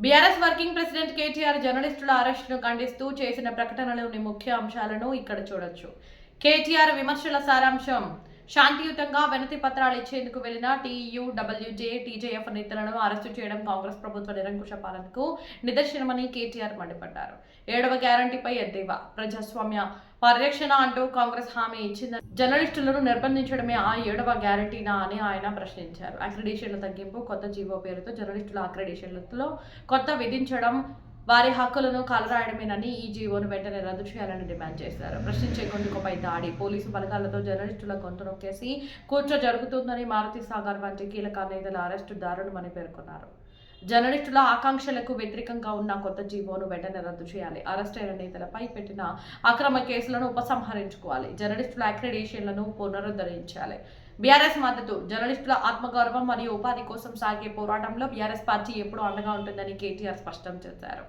BRS working president KTR జర్నలిస్టుల అరెస్టును ఖండిస్తూ చేసిన ప్రకటనలోని ముఖ్య అంశాలను ఇక్కడ చూడొచ్చు. కేటీఆర్ విమర్శల సారాంశం: శాంతియుతంగా వినతి పత్రాలు ఇచ్చేందుకు వెళ్లిన టీయూడబ్ల్యూజే, టీజేఎఫ్ నేతలను అరెస్టు చేయడం కాంగ్రెస్ ప్రభుత్వ నిరంకుశ పాలనకు నిదర్శనమని కేటీఆర్ మండిపడ్డారు. 7వ గ్యారంటీపై ఎద్దేవా: ప్రజాస్వామ్య పరిరక్షణ అంటూ కాంగ్రెస్ హామీ ఇచ్చిందని, జర్నలిస్టులను నిర్బంధించడమే ఆ 7వ గ్యారంటీనా అని ఆయన ప్రశ్నించారు. అక్రిడిటేషన్ల తగ్గింపు, కొత్త జీవో పేరుతో జర్నలిస్టుల అక్రిడిటేషన్లలో కొత్త విధించడం వారి హక్కులను కాలరాయడమేనని, ఈ జీవోను వెంటనే రద్దు చేయాలని డిమాండ్ చేశారు. ప్రశ్నించే గొంతుకపై దాడి, పోలీసు బలగాలతో జర్నలిస్టుల గొంతు నొక్కేసి కుట్ర జరుగుతుందని, మారుతి సాగర్ వంటి కీలక నేతల అరెస్టు దారుణమని పేర్కొన్నారు. జర్నలిస్టుల ఆకాంక్షలకు వ్యతిరేకంగా ఉన్న కొత్త జీవోను వెంటనే రద్దు చేయాలి. అరెస్టైన నేతలపై పెట్టిన అక్రమ కేసులను ఉపసంహరించుకోవాలి. జర్నలిస్టుల అక్రిడిటేషన్లను పునరుద్ధరించాలి. బీఆర్ఎస్ మద్దతు: జర్నలిస్టుల ఆత్మగౌరవం మరియు ఉపాధి కోసం సాగే పోరాటంలో బీఆర్ఎస్ పార్టీ ఎప్పుడూ అండగా ఉంటుందని కేటీఆర్ స్పష్టం చేశారు.